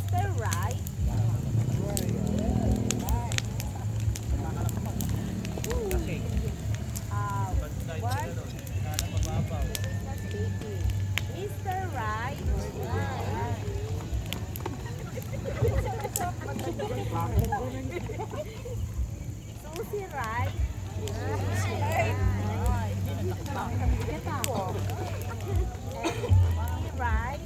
Mr. Right. What? That's baking. Mr. Right. Susie Right. Right.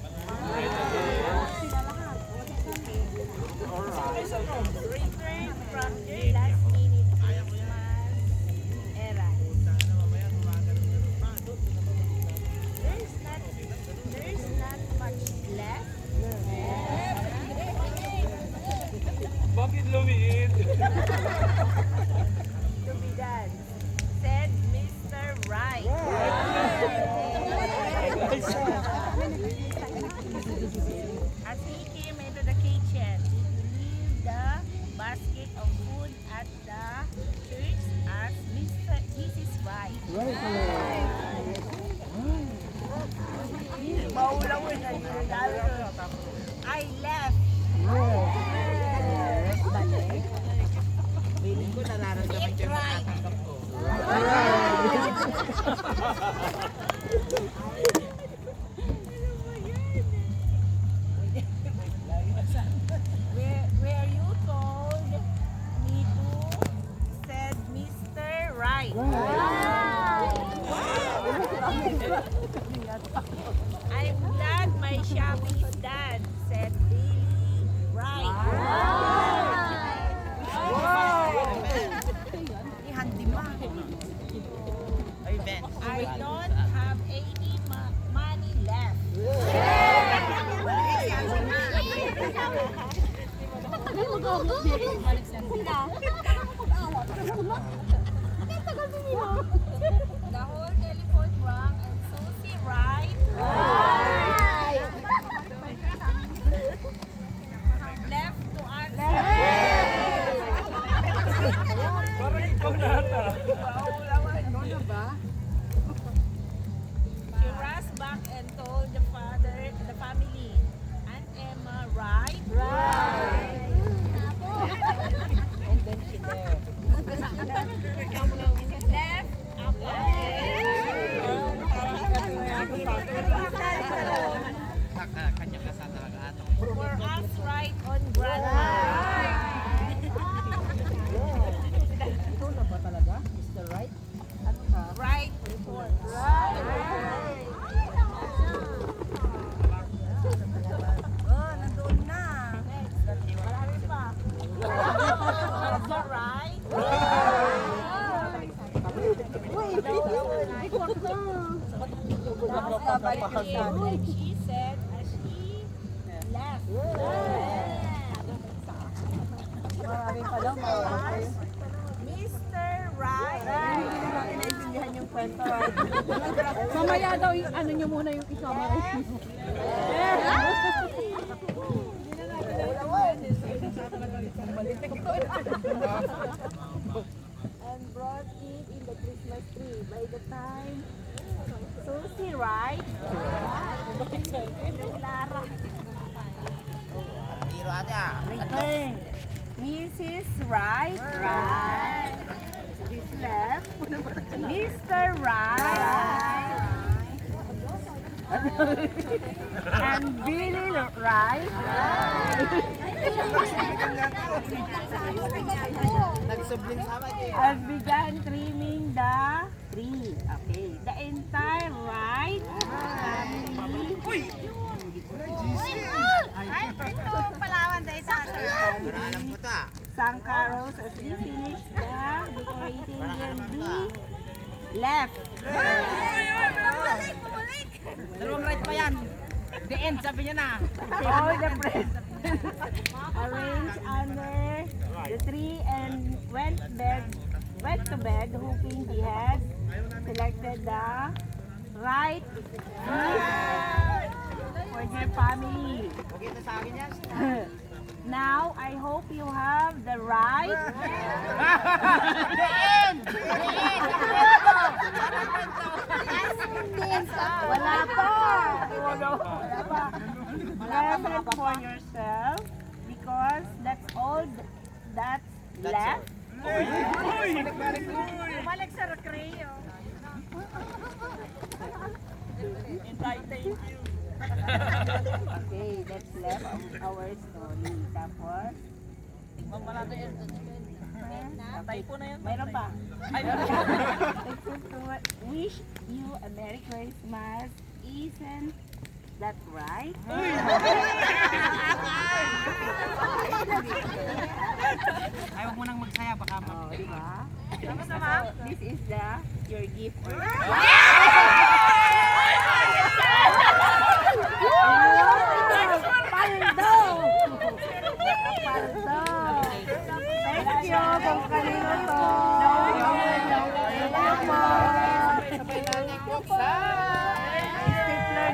Return from your last minute Christmas era. There's not much left. Bakit lumiit? To be done, said Mr. Right. As he came into the kitchen, he leave the basket of food at the church as Mrs. Right. I left. Feeling ko nararamdaman ko yung matatanggap ko. Where you told me to, said Mr. Right. I'm glad my shopping is done, said Billy Right. Ay, Ben. I don't have any money left. The whole telephone rang and Susie Right left to answer. Parang ikaw na ata. She rushed back and told the family, Aunt Emma, right? And then she left. Left Kanya ka sa talaga atong. for us right on grandma. Ito na ba talaga, Mr. Right? Ano ka? Right report. Oh, nandun na. Next. Marami pa. Also right. She said as she left. Marami pa daw, marami. Mr. Right. Hindi natin naiintindihan yung kwento, right? Mamaya daw, ano nyo muna yung i-summarize nyo. And brought it in the Christmas tree. By the time Susie Right, Lara, Tiro ate ah. returned. Mrs. Right, is left. Mr. Right, and Billy Right, Nagsubling sa amin eh. has begun trimming the tree. Okay. The entire Right family. Alam ko ta. Sang carols as we finish the decorating and we left. Dalawang right pa yan. The end, sabi niya na. All the presents arranged under the tree and went to bed hoping he had selected the right gift for their family. Okay na sa akin yan. Now, I hope you have the right. Wala pa. Wala pa. Present for yourself because that's all that's left. Bumalik sa recreo. Okay, that's left of our story. Tapos, mayroon pa. Wish you a Merry Christmas. Isn't that right? Ay, wag mo nang magsaya, baka Oh, diba? This is your gift. Paldo! Paldo! Thank you kung kanino to. Stapler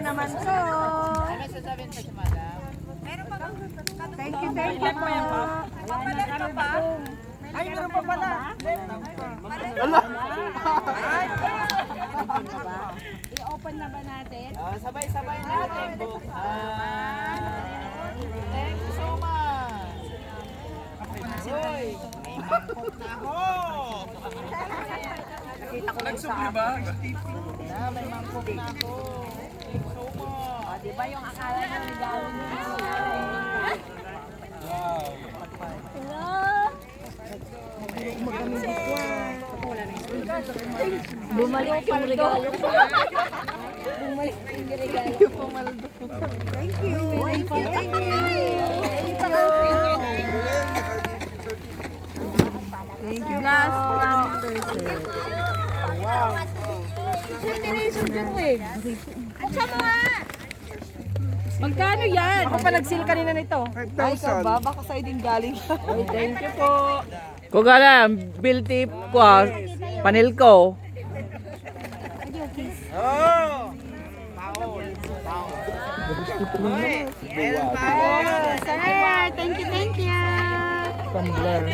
naman to. may sasabihin pa si madam. Thank you po. Wala na pa. Ay, meron pa pala. I-open na ba natin? Sabay-sabay natin buksan. Thank you so much. Uy, may mangkok na ako. Nagsubli ba? May mangkok na ako. Thank you so much. Di ba yung akala ng regalo niya? Bumalik yung regalo. Bumalik yung regalo. Thank you. Thank you. Thank you. Thank you. Last person. Wow. Magkano yan? Ako pa nag-seal kanina nito. 5,000. Ay, ba? Baka sa'yo din galing. Ay, thank you po. Kung alam, bill tip ko, panel ko. Oh! Paul. Paul. Uy, meron pa ako. Sir, thank you, thank you. Tumbler.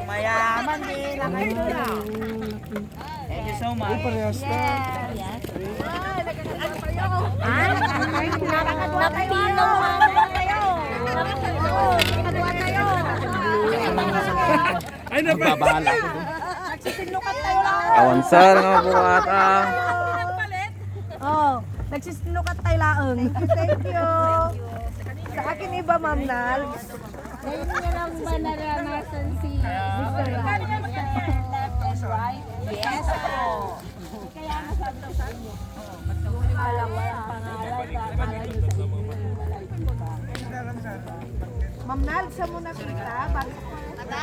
Mayaman din ang kayo na. Thank you so much. Yes. Napilong mama kayo. Nakadua kayo. Ay, nababahala. Nagsisinukat tayo lang. Awansar nga bukata. Oh, nagsisinukat tayo laang. Thank you. Sa akin iba, Ma'am Nal. Ngayon niya lang ba naranasan si Mr. Left and right? Yes po. Kaya nga sabi ko sa inyo, alam mo ang pangalan, akala nyo sa inyo. Ma'am Nal, sa muna kita, bakit